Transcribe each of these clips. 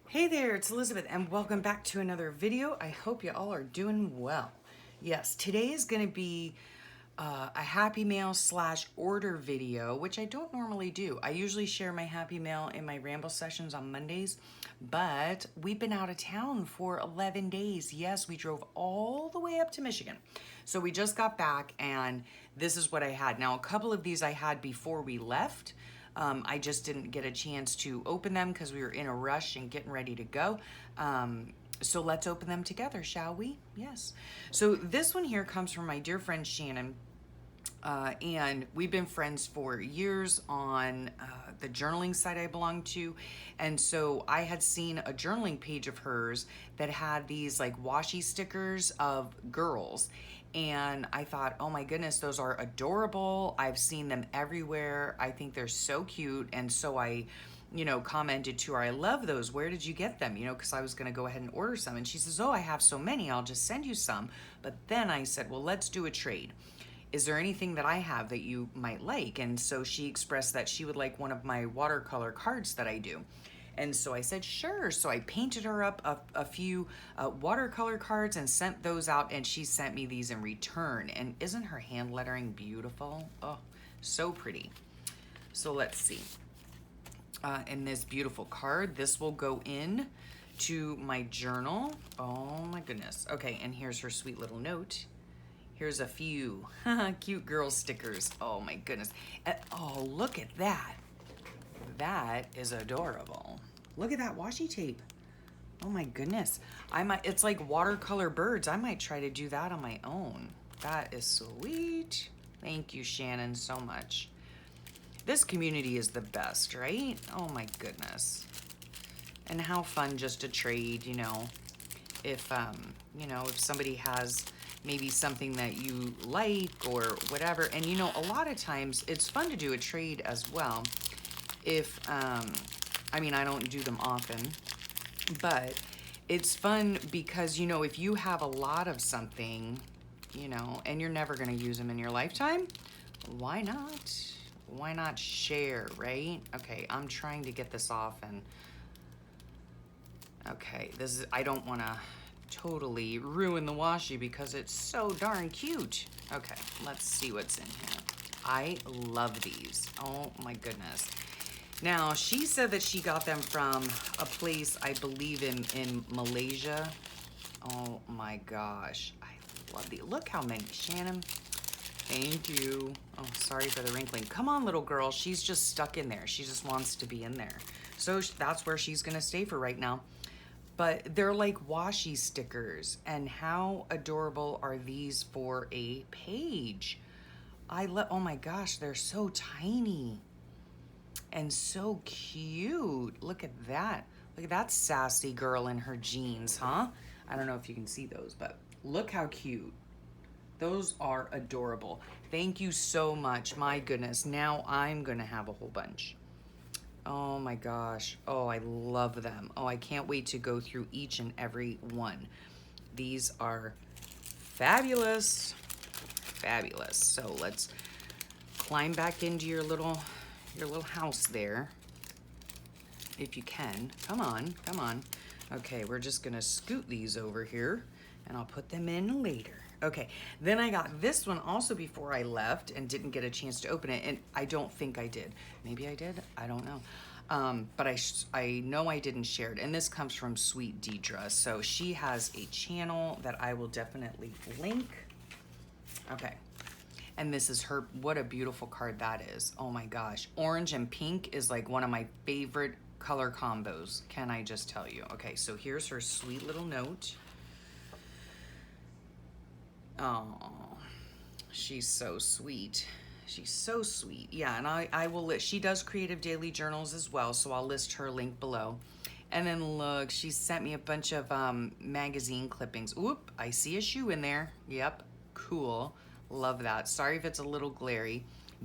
Hey there, it's Elizabeth, and welcome back to another video. I hope you all are doing well. Yes, today is going to be a Happy Mail / order video, which I don't normally do. I usually share my Happy Mail in my ramble sessions on Mondays, but we've been out of town for 11 days. Yes, we drove all the way up to Michigan. So we just got back, and this is what I had. Now, a couple of these I had before we left. I just didn't get a chance to open them because we were in a rush and getting ready to go. So let's open them together, shall we? Yes. So this one here comes from my dear friend Shannon. And we've been friends for years on the journaling site I belong to. And so I had seen a journaling page of hers that had these like washi stickers of girls. And I thought, oh my goodness, those are adorable. I've seen them everywhere. I think they're so cute. And so I commented to her, I love those. Where did you get them? Because I was going to go ahead and order some. And she says, oh, I have so many. I'll just send you some. But then I said, well, let's do a trade. Is there anything that I have that you might like? And so she expressed that she would like one of my watercolor cards that I do. And so I said, sure. So I painted her up a few watercolor cards and sent those out, and she sent me these in return. And isn't her hand lettering beautiful? Oh, so pretty. So let's see. In this beautiful card, this will go in to my journal. Oh my goodness. Okay, and here's her sweet little note. Here's a few cute girl stickers. Oh my goodness. Oh, look at that. That is adorable. Look at that washi tape. Oh my goodness. It's like watercolor birds. I might try to do that on my own. That is sweet. Thank you, Shannon, so much. This community is the best, right? Oh my goodness. And how fun just to trade, if somebody has maybe something that you like or whatever. And a lot of times it's fun to do a trade as well. If, I don't do them often, but it's fun because, if you have a lot of something, and you're never going to use them in your lifetime, why not? Why not share, right? Okay, I'm trying to get this off and, okay, I don't want to totally ruin the washi because it's so darn cute. Okay, let's see what's in here. I love these. Oh my goodness. Now, she said that she got them from a place, I believe in Malaysia. Oh my gosh. I love these. Look how many, Shannon. Thank you. Oh, sorry for the wrinkling. Come on, little girl. She's just stuck in there. She just wants to be in there. So that's where she's going to stay for right now. But they're like washi stickers. And how adorable are these for a page? Oh my gosh, they're so tiny and so cute. Look at that. Look at that sassy girl in her jeans, huh? I don't know if you can see those, but look how cute. Those are adorable. Thank you so much. My goodness. Now I'm going to have a whole bunch. Oh my gosh. Oh, I love them. Oh, I can't wait to go through each and every one. These are fabulous. Fabulous. So let's climb back into your little house there. If you can. Come on. Come on. Okay, we're just going to scoot these over here and I'll put them in later. Okay, then I got this one also before I left and didn't get a chance to open it, and I don't think I did. Maybe I did, I don't know. But I know I didn't share it, and this comes from Sweet Deidre. So she has a channel that I will definitely link. Okay, and this is her, what a beautiful card that is. Oh my gosh, orange and pink is like one of my favorite color combos, can I just tell you. Okay, so here's her sweet little note. Oh, she's so sweet. She's so sweet. Yeah, and I will list, she does creative daily journals as well, so I'll list her link below. And then look, she sent me a bunch of magazine clippings. Oop, I see a shoe in there. Yep, cool. Love that. Sorry if it's a little glary.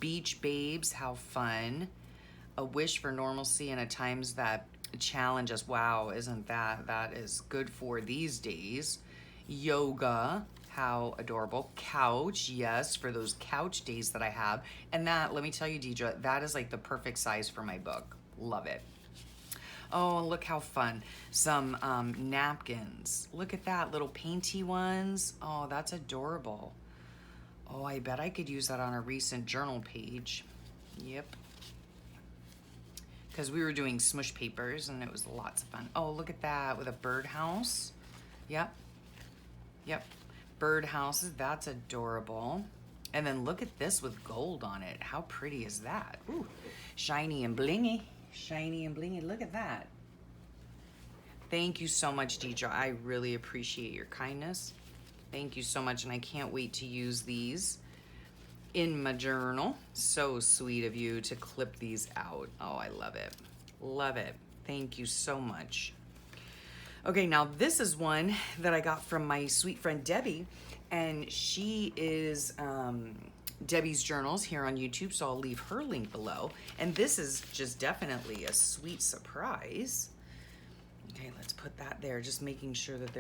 Beach babes, how fun. A wish for normalcy in a times that challenge us. Wow, isn't that is good for these days. Yoga. How adorable. Couch, yes, for those couch days that I have. And that, let me tell you, Deidre, that is like the perfect size for my book. Love it. Oh, look how fun. Some napkins. Look at that, little painty ones. Oh, that's adorable. Oh, I bet I could use that on a recent journal page. Yep. Because we were doing smush papers and it was lots of fun. Oh, look at that with a birdhouse. Yep. Yep. Birdhouses, that's adorable. And then look at this with gold on it. How pretty is that? Ooh, shiny and blingy. Shiny and blingy. Look at that. Thank you so much, Deidre. I really appreciate your kindness. Thank you so much, and I can't wait to use these in my journal. So sweet of you to clip these out. Oh, I love it. Love it. Thank you so much. Okay, now this is one that I got from my sweet friend Debbie, and she is Debbie's Journals here on YouTube, so I'll leave her link below. And this is just definitely a sweet surprise. Okay, let's put that there, just making sure that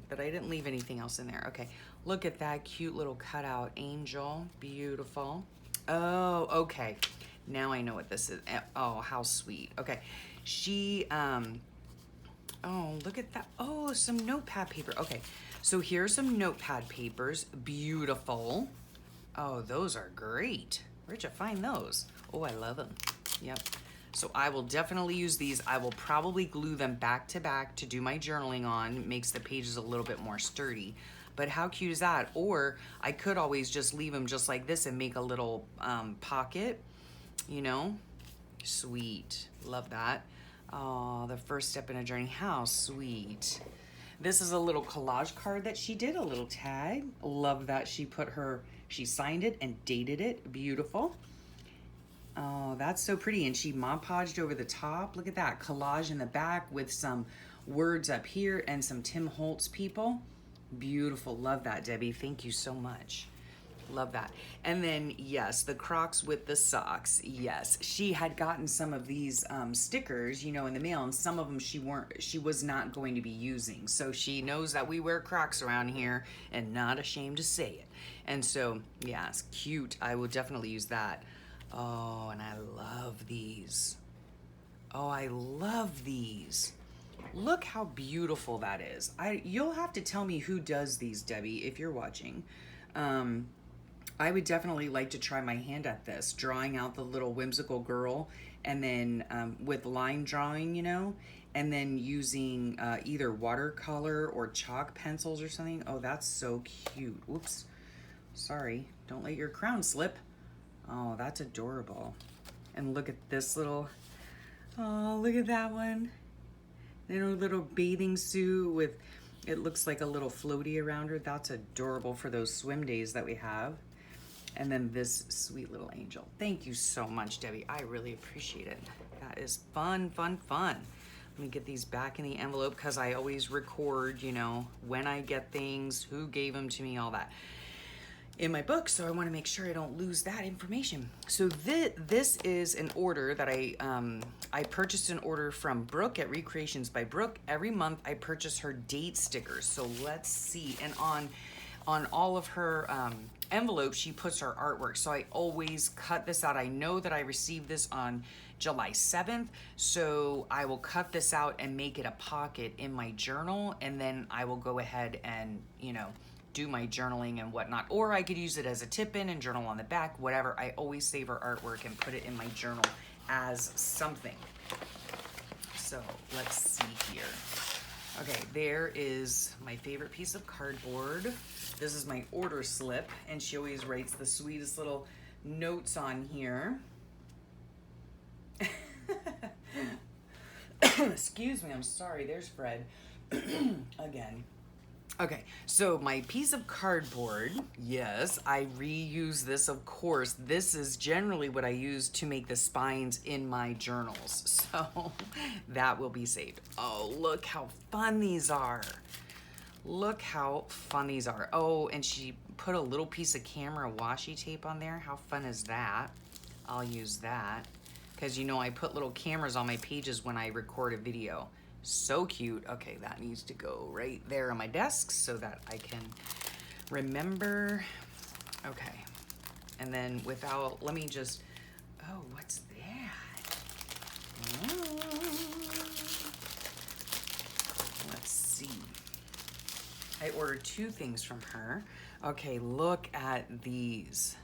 that I didn't leave anything else in there. Okay, look at that cute little cutout angel, beautiful. Oh, okay, now I know what this is. Oh, how sweet. Okay, she, oh, look at that. Oh, some notepad paper. Okay, so here's some notepad papers, beautiful. Oh, those are great. Where'd you find those? Oh, I love them. Yep. So I will definitely use these. I will probably glue them back to back to do my journaling on. It makes the pages a little bit more sturdy. But how cute is that? Or I could always just leave them just like this and make a little pocket, you know? Sweet. Love that. Oh, the first step in a journey. How sweet. This is a little collage card that she did, a little tag. Love that she signed it and dated it. Beautiful. Oh, that's so pretty. And she Mod Podged over the top. Look at that. Collage in the back with some words up here and some Tim Holtz people. Beautiful. Love that, Debbie. Thank you so much. Love that. And then, yes, the Crocs with the socks. Yes, she had gotten some of these stickers, you know, in the mail, and some of them she was not going to be using. So she knows that we wear Crocs around here and not ashamed to say it. And so, yeah, it's cute. I will definitely use that. Oh, and I love these. Oh, I love these. Look how beautiful that is. You'll have to tell me who does these, Debbie, if you're watching. I would definitely like to try my hand at this, drawing out the little whimsical girl, and then with line drawing, you know, and then using either watercolor or chalk pencils or something. Oh, that's so cute. Whoops. Sorry. Don't let your crown slip. Oh, that's adorable. And look at this little, oh, look at that one. In her little bathing suit with, it looks like a little floaty around her. That's adorable for those swim days that we have. And then this sweet little angel. Thank you so much, Debbie. I really appreciate it. That is fun, fun, fun. Let me get these back in the envelope because I always record, you know, when I get things, who gave them to me, all that in my book, so I want to make sure I don't lose that information. So this is an order that I purchased an order from Brooke at Recreations by Brooke. Every month I purchase her date stickers. So let's see. And on all of her envelopes, she puts her artwork. So I always cut this out. I know that I received this on July 7th, so I will cut this out and make it a pocket in my journal, and then I will go ahead and, you know, do my journaling and whatnot. Or I could use it as a tip-in and journal on the back, whatever. I always save her artwork and put it in my journal as something. So let's see here. Okay, there is my favorite piece of cardboard. This is my order slip, and she always writes the sweetest little notes on here. Excuse me, I'm sorry, there's Fred again. Okay, so my piece of cardboard, yes, I reuse this, of course. This is generally what I use to make the spines in my journals, so that will be saved. Oh, look how fun these are. Look how fun these are. Oh, and she put a little piece of camera washi tape on there. How fun is that? I'll use that, because you know I put little cameras on my pages when I record a video. So cute. Okay, that needs to go right there on my desk so that I can remember. Okay, and then let me just, oh, what's that? Oh, I ordered 2 things from her. Okay, look at these.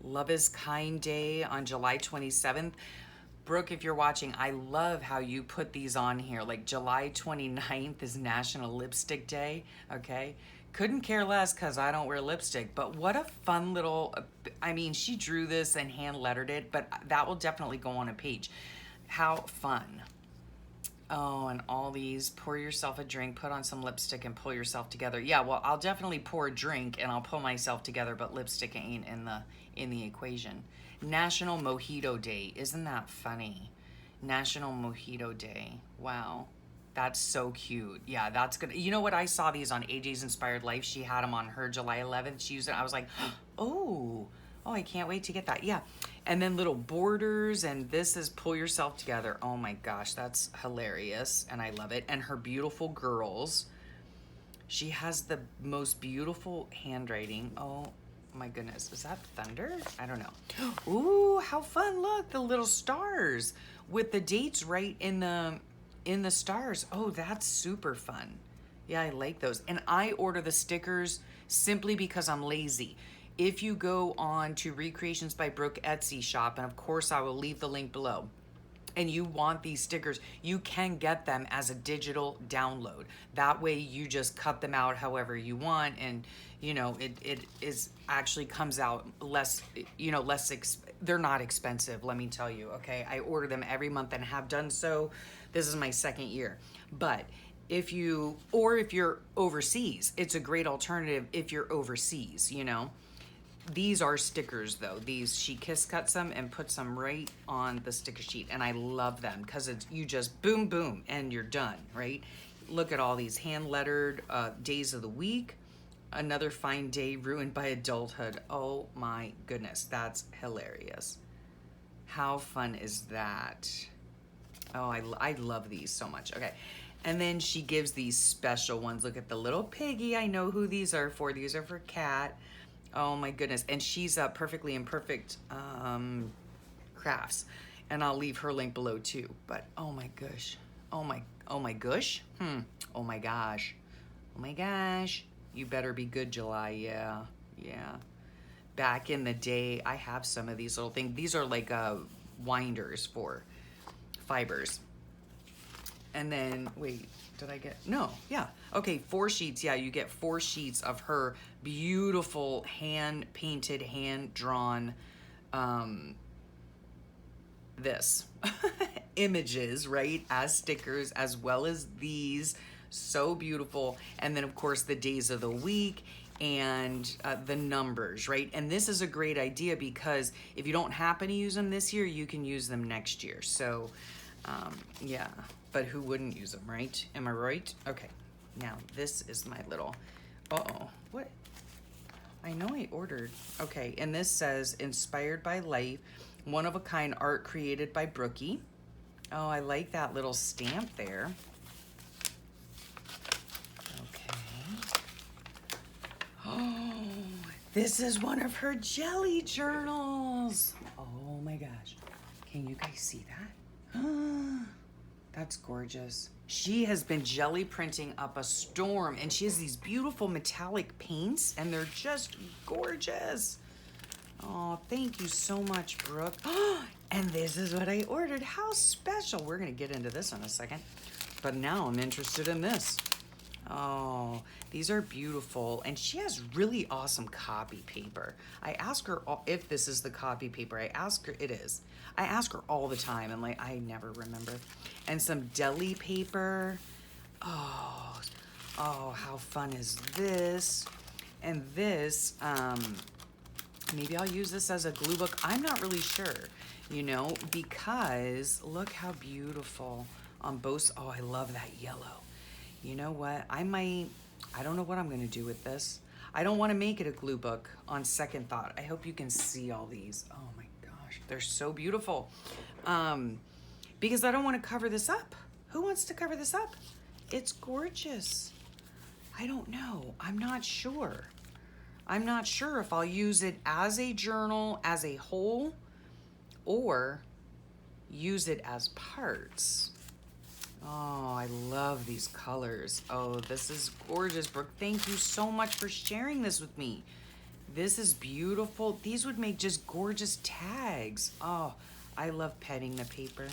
Love is Kind Day on July 27th. Brooke, if you're watching, I love how you put these on here. Like July 29th is National Lipstick Day, okay? Couldn't care less because I don't wear lipstick, but what a fun little, I mean, she drew this and hand lettered it, but that will definitely go on a page. How fun. Oh, and all these, pour yourself a drink, put on some lipstick and pull yourself together. Yeah, well, I'll definitely pour a drink and I'll pull myself together, but lipstick ain't in the equation. National Mojito Day. Isn't that funny? National Mojito Day. Wow. That's so cute. Yeah, that's good. You know what? I saw these on AJ's Inspired Life. She had them on her July 11th. She used it. I was like, oh, I can't wait to get that. Yeah. And then little borders, and this is pull yourself together. Oh my gosh, that's hilarious. And I love it. And her beautiful girls. She has the most beautiful handwriting. Oh my goodness, is that thunder? I don't know. Ooh, how fun. Look, the little stars with the dates right in the stars. Oh, that's super fun. Yeah, I like those. And I order the stickers simply because I'm lazy. If you go on to Recreations by Brooke Etsy shop, and of course I will leave the link below, and you want these stickers, you can get them as a digital download. That way you just cut them out however you want, and you know, it is actually comes out less, you know, they're not expensive, let me tell you, okay? I order them every month and have done so. This is my 2nd year. But if you're overseas, it's a great alternative if you're overseas, you know? These are stickers though. These, she kiss cuts them and puts them right on the sticker sheet. And I love them because it's, you just boom, boom, and you're done, right? Look at all these hand lettered days of the week. Another fine day ruined by adulthood. Oh my goodness, that's hilarious. How fun is that? Oh, I love these so much. Okay. And then she gives these special ones. Look at the little piggy. I know who these are for. These are for Kat. Oh my goodness. And she's Perfectly Imperfect Crafts. And I'll leave her link below too. But oh my gosh. Oh my gosh. Oh my gosh. Oh my gosh. You better be good, July. Yeah. Yeah. Back in the day, I have some of these little things. These are like winders for fibers. And then, wait, did I get, no, yeah. Okay, 4 sheets, yeah, you get 4 sheets of her beautiful hand-painted, hand-drawn, images, right, as stickers, as well as these, so beautiful. And then, of course, the days of the week and the numbers, right? And this is a great idea because if you don't happen to use them this year, you can use them next year. So, yeah. But who wouldn't use them, right? Am I right? Okay, now this is my little, what? I know I ordered, okay, and this says, Inspired by Life, one-of-a-kind art created by Brookie. Oh, I like that little stamp there. Okay. Oh, this is one of her jelly journals. Oh my gosh, can you guys see that? That's gorgeous. She has been jelly printing up a storm, and she has these beautiful metallic paints, and they're just gorgeous. Oh, thank you so much, Brooke. And this is what I ordered. How special. We're gonna get into this in a second, but now I'm interested in this. Oh, these are beautiful. And she has really awesome copy paper. I ask her if this is the copy paper. I ask her, it is. I ask her all the time, and like, I never remember. And some deli paper. Oh, how fun is this? And this, maybe I'll use this as a glue book. I'm not really sure, you know, because look how beautiful on both. Oh, I love that yellow. You know what? I don't know what I'm gonna do with this. I don't wanna make it a glue book on second thought. I hope you can see all these. Oh my gosh, they're so beautiful. Because I don't wanna cover this up. Who wants to cover this up? It's gorgeous. I don't know, I'm not sure. I'm not sure if I'll use it as a journal, as a whole, or use it as parts. Oh, I love these colors. Oh, this is gorgeous, Brooke. Thank you so much for sharing this with me. This is beautiful. These would make just gorgeous tags. Oh, I love petting the paper.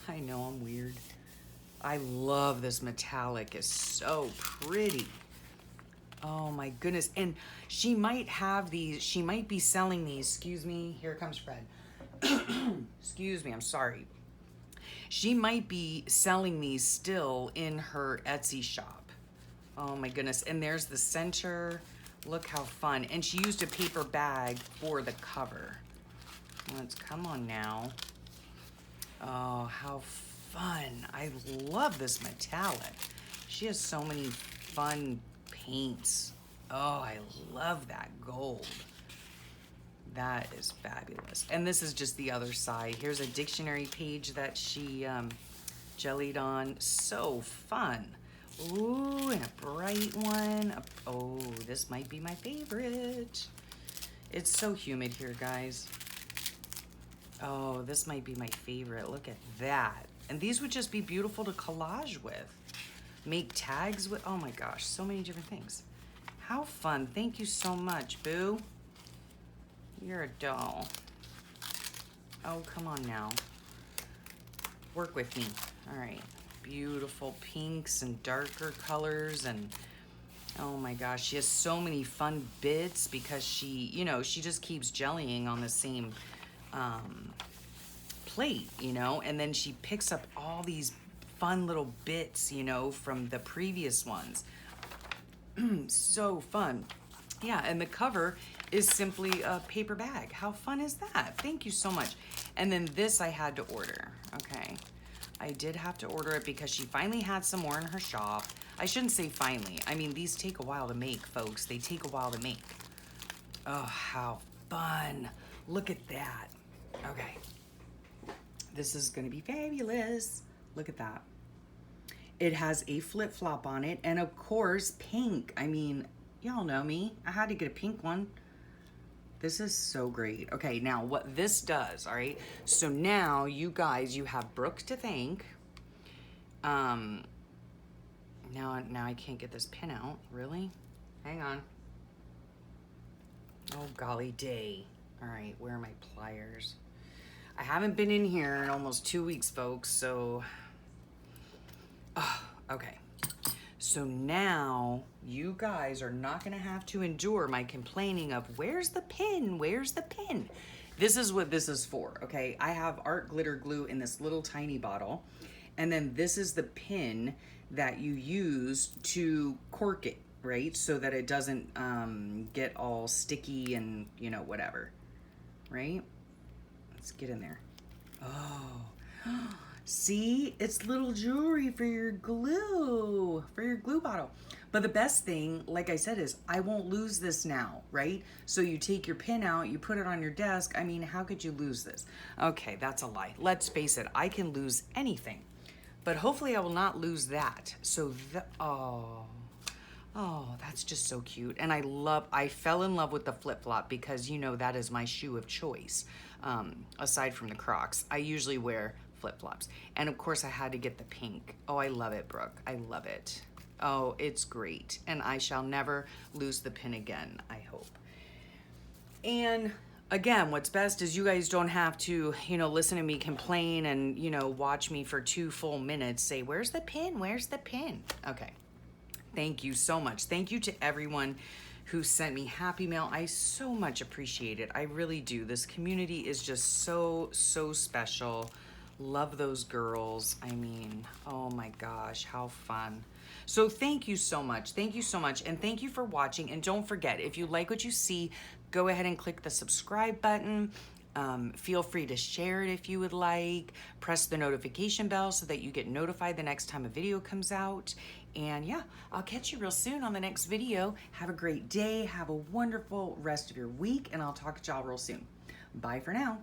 I know I'm weird. I love this metallic. It's so pretty. Oh my goodness. And she might have these, she might be selling these. Excuse me. Here comes Fred. Excuse me. I'm sorry. She might be selling these still in her Etsy shop. Oh my goodness. And there's the center. Look how fun. And she used a paper bag for the cover. Let's come on now. Oh, how fun. I love this metallic. She has so many fun paints. Oh, I love that gold. That is fabulous. And this is just the other side. Here's a dictionary page that she jellied on. So fun. Ooh, and a bright one. Oh, this might be my favorite. It's so humid here, guys. Oh, this might be my favorite. Look at that. And these would just be beautiful to collage with. Make tags with. Oh my gosh, so many different things. How fun. Thank you so much, Boo. You're a doll. Oh, come on now. Work with me. All right. Beautiful pinks and darker colors. And oh my gosh, she has so many fun bits because she, you know, she just keeps jellying on the same plate, you know, and then she picks up all these fun little bits, you know, from the previous ones. So fun. Yeah, and the cover is simply a paper bag. How fun is that? Thank you so much. And then this I had to order, okay? I did have to order it because she finally had some more in her shop. I shouldn't say finally. I mean, these take a while to make, folks. They take a while to make. Oh, how fun. Look at that. Okay. This is gonna be fabulous. Look at that. It has a flip-flop on it, and of course, pink. I mean, y'all know me. I had to get a pink one. This is so great. Okay, now what this does, all right? So now you guys, you have Brooke to thank. Now I can't get this pin out. Really? Hang on. Oh, golly day. All right, where are my pliers? I haven't been in here in almost 2 weeks, folks, so... Oh, okay. So now you guys are not gonna have to endure my complaining of where's the pin? Where's the pin? This is what this is for, okay? I have art glitter glue in this little tiny bottle, and then this is the pin that you use to cork it, right? So that it doesn't get all sticky and, you know, whatever, right? Let's get in there. Oh, see, it's little jewelry for your glue bottle. But the best thing, like I said, is I won't lose this now, right? So you take your pin out, you put it on your desk. I mean, how could you lose this? Okay, that's a lie. Let's face it, I can lose anything. But hopefully I will not lose that. So, oh, that's just so cute. And I fell in love with the flip-flop because, you know, that is my shoe of choice. Aside from the Crocs, I usually wear flip-flops. And of course I had to get the pink. Oh, I love it, Brooke. I love it. Oh, it's great. And I shall never lose the pin again, I hope. And again, what's best is you guys don't have to, you know, listen to me complain and, you know, watch me for 2 full minutes say, where's the pin? Where's the pin? Okay. Thank you so much. Thank you to everyone who sent me happy mail. I so much appreciate it. I really do. This community is just so, so special. Love those girls. I mean, oh my gosh, how fun. So thank you so much. Thank you so much. And thank you for watching. And don't forget, if you like what you see, go ahead and click the subscribe button. Feel free to share it if you would like. Press the notification bell so that you get notified the next time a video comes out. And yeah, I'll catch you real soon on the next video. Have a great day. Have a wonderful rest of your week. And I'll talk to y'all real soon. Bye for now.